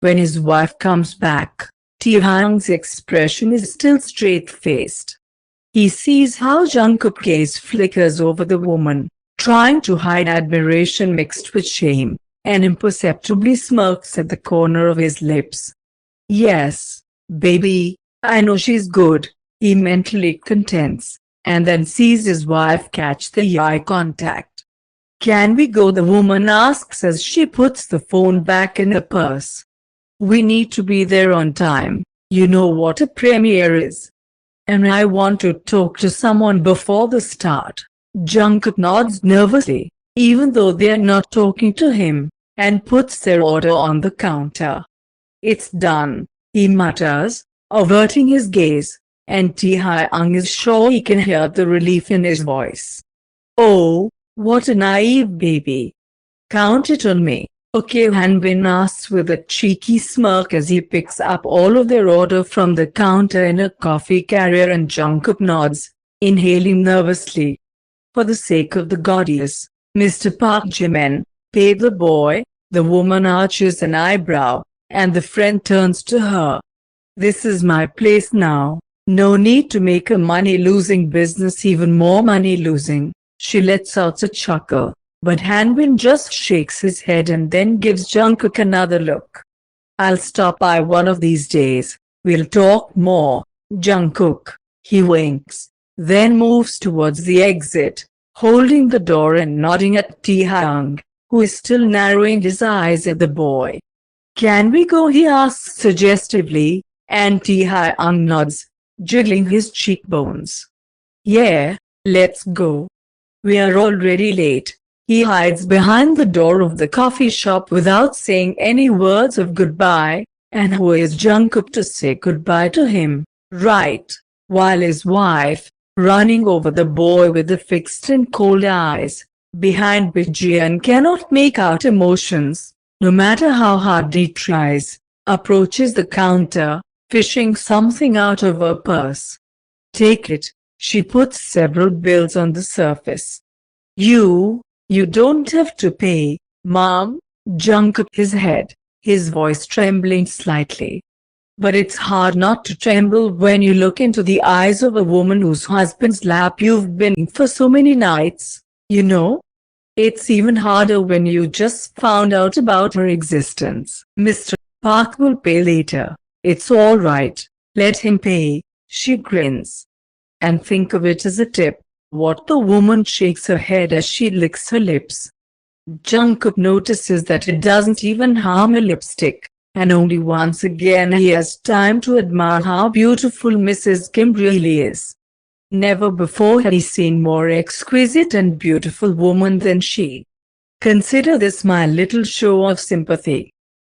When his wife comes back, Taehyung's expression is still straight-faced. He sees how Jungkook's gaze flickers over the woman, trying to hide admiration mixed with shame, and imperceptibly smirks at the corner of his lips. Yes, baby, I know she's good, he mentally contends, and then sees his wife catch the eye contact. Can we go? The woman asks as she puts the phone back in her purse. We need to be there on time, you know what a premiere is. And I want to talk to someone before the start. Jungkook nods nervously, even though they're not talking to him, and puts their order on the counter. It's done, he mutters, averting his gaze, and Taehyung is sure he can hear the relief in his voice. Oh, what a naive baby. Count it on me. Okay, Hanbin asks with a cheeky smirk as he picks up all of their order from the counter in a coffee carrier, and Jungkook nods, inhaling nervously. For the sake of the goddess, Mr. Park Jimin, pay the boy. The woman arches an eyebrow, and the friend turns to her. This is my place now, no need to make a money-losing business even more money-losing. She lets out a chuckle, but Hanbin just shakes his head and then gives Jungkook another look. I'll stop by one of these days, we'll talk more, Jungkook, he winks, then moves towards the exit, holding the door and nodding at Taehyung, who is still narrowing his eyes at the boy. Can we go? He asks suggestively, and Taehyung nods, jiggling his cheekbones. Yeah, let's go. We are already late. He hides behind the door of the coffee shop without saying any words of goodbye, and who is Jungkook to say goodbye to him, right? While his wife, running over the boy with the fixed and cold eyes, behind Jian cannot make out emotions, no matter how hard he tries, approaches the counter, fishing something out of her purse. Take it, she puts several bills on the surface. You don't have to pay, Mom, Jungkook his head, his voice trembling slightly. But it's hard not to tremble when you look into the eyes of a woman whose husband's lap you've been in for so many nights. You know? It's even harder when you just found out about her existence. Mr. Park will pay later. It's all right. Let him pay, she grins. And think of it as a tip. What? The woman shakes her head as she licks her lips. Jungkook notices that it doesn't even harm her lipstick, and only once again he has time to admire how beautiful Mrs. Kim really is. Never before had he seen more exquisite and beautiful woman than she. Consider this my little show of sympathy.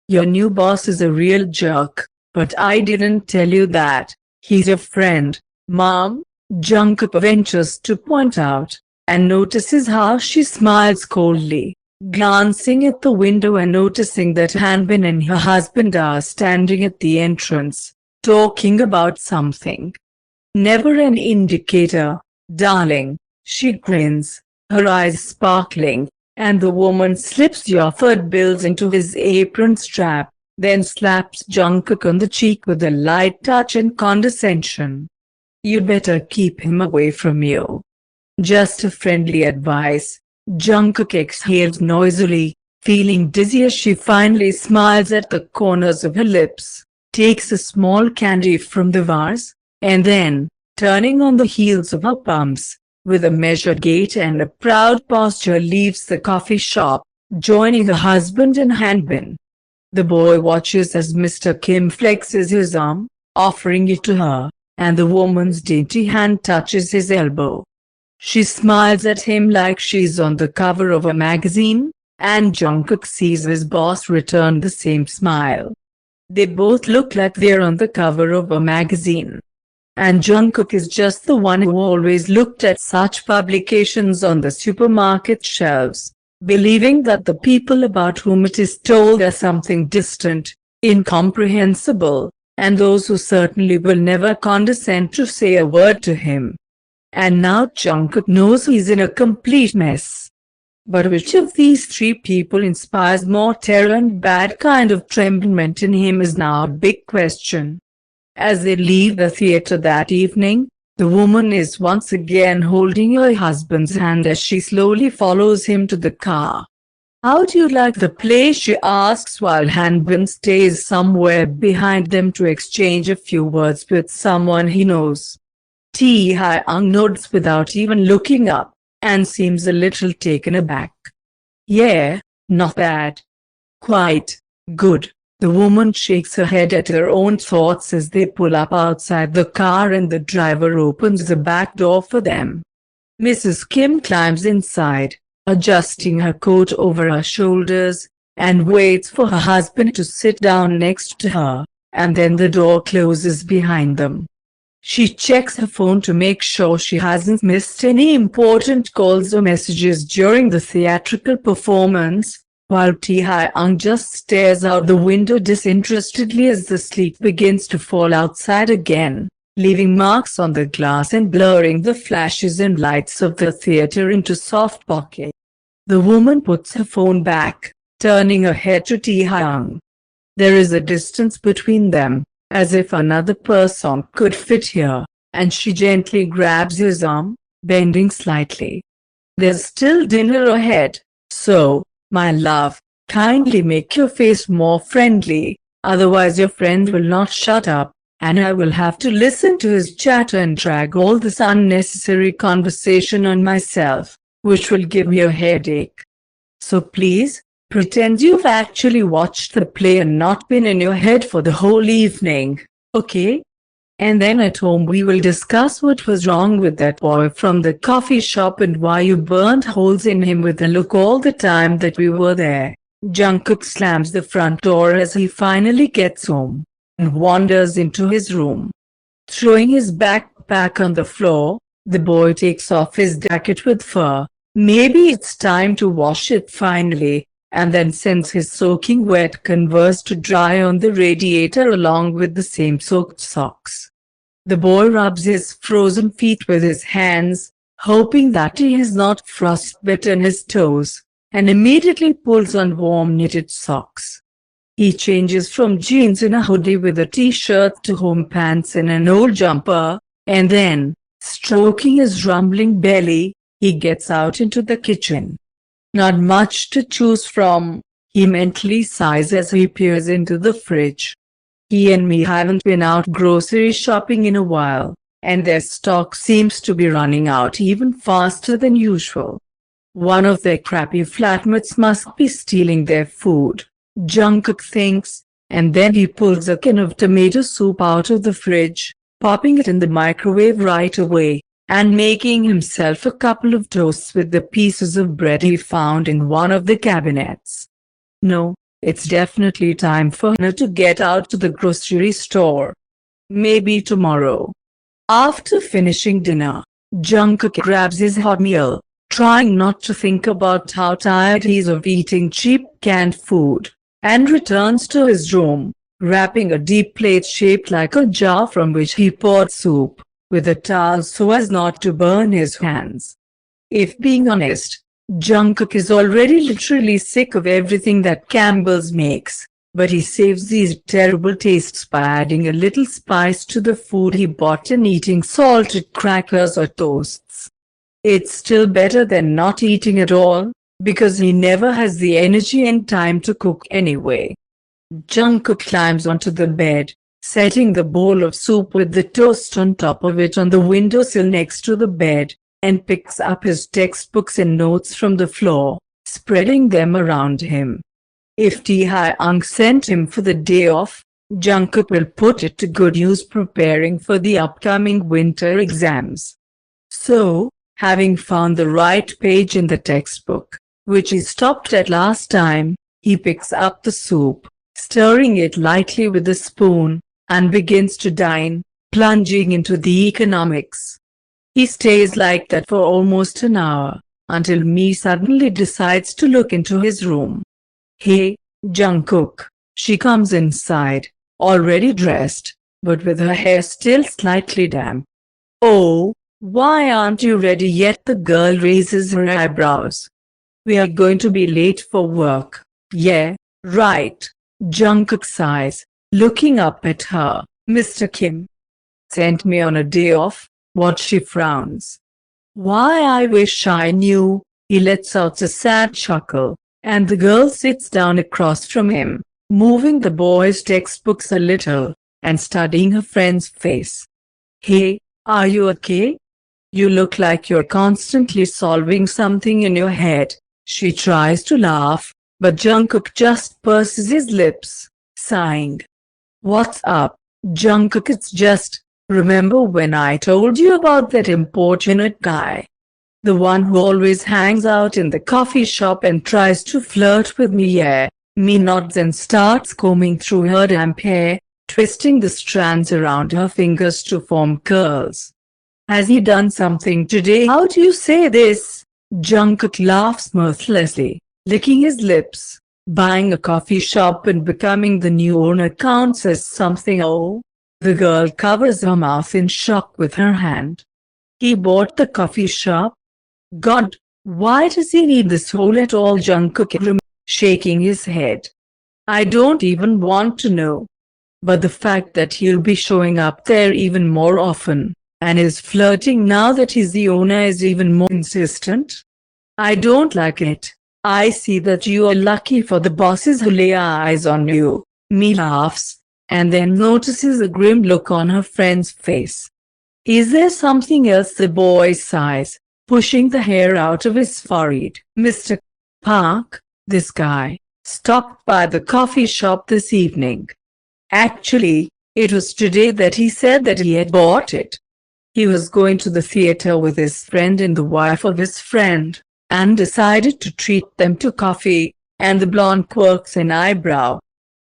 Your new boss is a real jerk, but I didn't tell you that. He's your friend, Mom, Jungkook ventures to point out, and notices how she smiles coldly, glancing at the window and noticing that Hanbin and her husband are standing at the entrance, talking about something. Never an indicator, darling, she grins, her eyes sparkling, and the woman slips the offered bills into his apron strap, then slaps Jungkook on the cheek with a light touch and condescension. You'd better keep him away from you. Just a friendly advice. Jungkook exhales noisily, feeling dizzy as she finally smiles at the corners of her lips, takes a small candy from the vase, and then, turning on the heels of her pumps, with a measured gait and a proud posture leaves the coffee shop, joining her husband and Hanbin. The boy watches as Mr. Kim flexes his arm, offering it to her, and the woman's dainty hand touches his elbow. She smiles at him like she's on the cover of a magazine, and Jungkook sees his boss return the same smile. They both look like they're on the cover of a magazine. And Jungkook is just the one who always looked at such publications on the supermarket shelves, believing that the people about whom it is told are something distant, incomprehensible, and those who certainly will never condescend to say a word to him. And now Jungkook knows he's in a complete mess. But which of these three people inspires more terror and bad kind of tremblement in him is now a big question. As they leave the theater that evening, the woman is once again holding her husband's hand as she slowly follows him to the car. "How do you like the play?" she asks while Hanbin stays somewhere behind them to exchange a few words with someone he knows. Taehyung nods without even looking up, and seems a little taken aback. "Yeah, not bad. Quite good." The woman shakes her head at her own thoughts as they pull up outside the car and the driver opens the back door for them. Mrs. Kim climbs inside, adjusting her coat over her shoulders, and waits for her husband to sit down next to her, and then the door closes behind them. She checks her phone to make sure she hasn't missed any important calls or messages during the theatrical performance, while Taehyung just stares out the window disinterestedly as the sleet begins to fall outside again, leaving marks on the glass and blurring the flashes and lights of the theater into soft bokeh. The woman puts her phone back, turning her head to Taehyung. There is a distance between them, as if another person could fit here, and she gently grabs his arm, bending slightly. "There's still dinner ahead, so, my love, kindly make your face more friendly, otherwise your friend will not shut up, and I will have to listen to his chatter and drag all this unnecessary conversation on myself, which will give me a headache. So please, pretend you've actually watched the play and not been in your head for the whole evening, okay? And then at home we will discuss what was wrong with that boy from the coffee shop and why you burnt holes in him with a look all the time that we were there." Jungkook slams the front door as he finally gets home, and wanders into his room. Throwing his backpack on the floor, the boy takes off his jacket with fur. Maybe it's time to wash it finally, and then sends his soaking wet Converse to dry on the radiator along with the same soaked socks. The boy rubs his frozen feet with his hands, hoping that he has not frostbitten his toes, and immediately pulls on warm knitted socks. He changes from jeans and a hoodie with a t-shirt to home pants and an old jumper, and then, stroking his rumbling belly, he gets out into the kitchen. Not much to choose from, he mentally sighs as he peers into the fridge. He and me haven't been out grocery shopping in a while, and their stock seems to be running out even faster than usual. One of their crappy flatmates must be stealing their food, Jungkook thinks, and then he pulls a can of tomato soup out of the fridge, popping it in the microwave right away, and making himself a couple of toasts with the pieces of bread he found in one of the cabinets. No, it's definitely time for her to get out to the grocery store. Maybe tomorrow. After finishing dinner, Jungkook grabs his hot meal, trying not to think about how tired he is of eating cheap canned food, and returns to his room, wrapping a deep plate shaped like a jar from which he poured soup, with a towel so as not to burn his hands. If being honest, Jungkook is already literally sick of everything that Campbell's makes, but he saves these terrible tastes by adding a little spice to the food he bought and eating salted crackers or toasts. It's still better than not eating at all, because he never has the energy and time to cook anyway. Jungkook climbs onto the bed, setting the bowl of soup with the toast on top of it on the windowsill next to the bed, and picks up his textbooks and notes from the floor, spreading them around him. If Taehyung sent him for the day off, Jungkook will put it to good use preparing for the upcoming winter exams. So, having found the right page in the textbook, which he stopped at last time, he picks up the soup, stirring it lightly with a spoon, and begins to dine, plunging into the economics. He stays like that for almost an hour, until Mi suddenly decides to look into his room. "Hey, Jungkook," she comes inside, already dressed, but with her hair still slightly damp. "Oh, why aren't you ready yet?" The girl raises her eyebrows. We are going to be late for work. Yeah, right. Jungkook sighs, looking up at her. Mr. Kim sent me on a day off. What? She frowns. Why, I wish I knew. He lets out a sad chuckle, and the girl sits down across from him, moving the boy's textbooks a little, and studying her friend's face. Hey, are you okay? You look like you're constantly solving something in your head. She tries to laugh, but Jungkook just purses his lips, sighing. What's up, Jungkook? It's just, remember when I told you about that importunate guy? The one who always hangs out in the coffee shop and tries to flirt with me. Yeah. Me nods and starts combing through her damp hair, twisting the strands around her fingers to form curls. Has he done something today? How do you say this? Jungkook laughs mirthlessly, licking his lips. Buying a coffee shop and becoming the new owner counts as something. Oh. The girl covers her mouth in shock with her hand. He bought the coffee shop? God, why does he need this hole at all? Jungkook shaking his head. I don't even want to know. But the fact that he'll be showing up there even more often, and is flirting now that he's the owner, is even more insistent. I don't like it. I see that you are lucky for the bosses who lay eyes on you. Me laughs, and then notices a grim look on her friend's face. Is there something else? The boy sighs, pushing the hair out of his forehead. Mr. Park, this guy, stopped by the coffee shop this evening. Actually, it was today that he said that he had bought it. He was going to the theater with his friend and the wife of his friend, and decided to treat them to coffee, and the blonde quirks an eyebrow.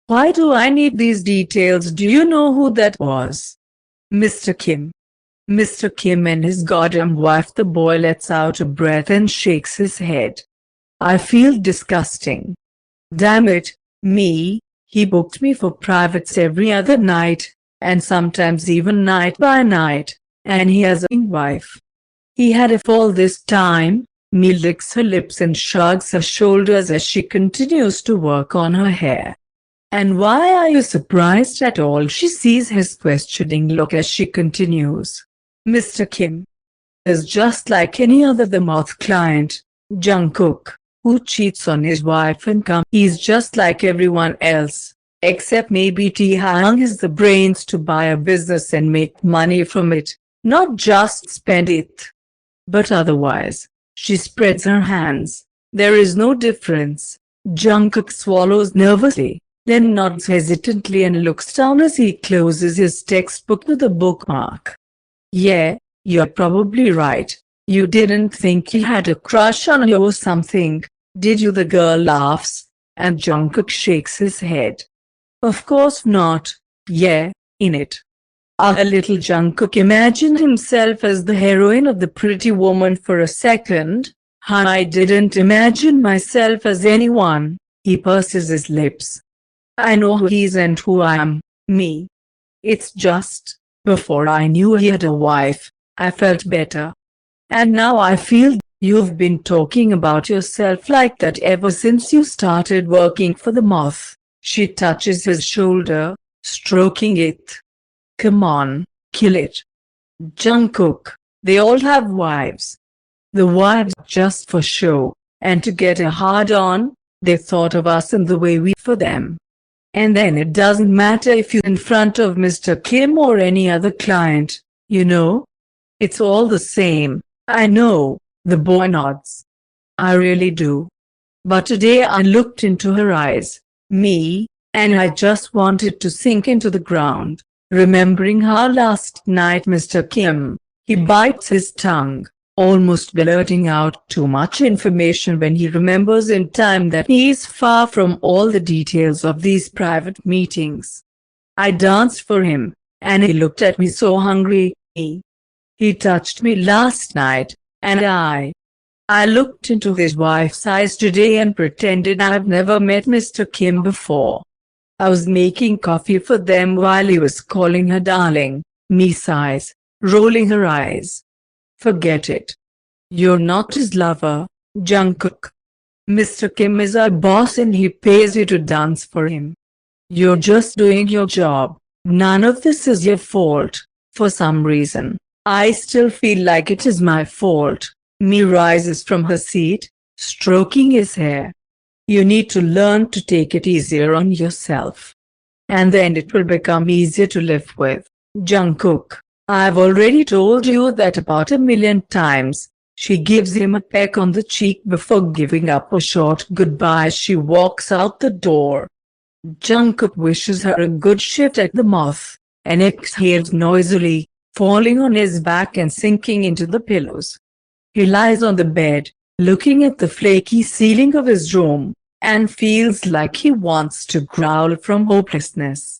Why do I need these details? Do you know who that was? Mr. Kim. Mr. Kim and his goddamn wife. The boy lets out a breath and shakes his head. I feel disgusting. Damn it, me. He booked me for privates every other night, and sometimes even night by night, and he has a wife. He had a fall this time. Me licks her lips and shrugs her shoulders as she continues to work on her hair. And why are you surprised at all? She sees his questioning look as she continues. Mr. Kim is just like any other the moth client, Jungkook, who cheats on his wife and comes. He's just like everyone else, except maybe Taehyung has the brains to buy a business and make money from it, not just spend it. But otherwise, she spreads her hands. There is no difference. Jungkook swallows nervously, then nods hesitantly and looks down as he closes his textbook with a bookmark. Yeah, you're probably right. You didn't think he had a crush on you or something, did you? The girl laughs, and Jungkook shakes his head. Of course not. Yeah, in it. A little. Jungkook imagined himself as the heroine of the Pretty Woman for a second. I didn't imagine myself as anyone. He purses his lips. I know who he is and who I am, me. It's just, before I knew he had a wife, I felt better. And now I feel. You've been talking about yourself like that ever since you started working for the moth. She touches his shoulder, stroking it. Come on, kill it. Jungkook, they all have wives. The wives just for show, and to get a hard-on. They thought of us and the way we for them. And then it doesn't matter if you're in front of Mr. Kim or any other client, you know? It's all the same. I know, the boy nods. I really do. But today I looked into her eyes, me, and I just wanted to sink into the ground, remembering how last night Mr. Kim, he bites his tongue, almost blurting out too much information when he remembers in time that he is far from all the details of these private meetings. I danced for him, and he looked at me so hungry. He touched me last night, and I looked into his wife's eyes today and pretended I've never met Mr. Kim before. I was making coffee for them while he was calling her darling. Me sighs, rolling her eyes. Forget it. You're not his lover, Jungkook. Mr. Kim is our boss and he pays you to dance for him. You're just doing your job. None of this is your fault. For some reason, I still feel like it is my fault. Mi rises from her seat, stroking his hair. You need to learn to take it easier on yourself. And then it will become easier to live with. Jungkook, I've already told you that about 1,000,000 times. She gives him a peck on the cheek before giving up a short goodbye as she walks out the door. Jungkook wishes her a good shift at the Moth, and exhales noisily, falling on his back and sinking into the pillows. He lies on the bed, looking at the flaky ceiling of his room, and feels like he wants to growl from hopelessness.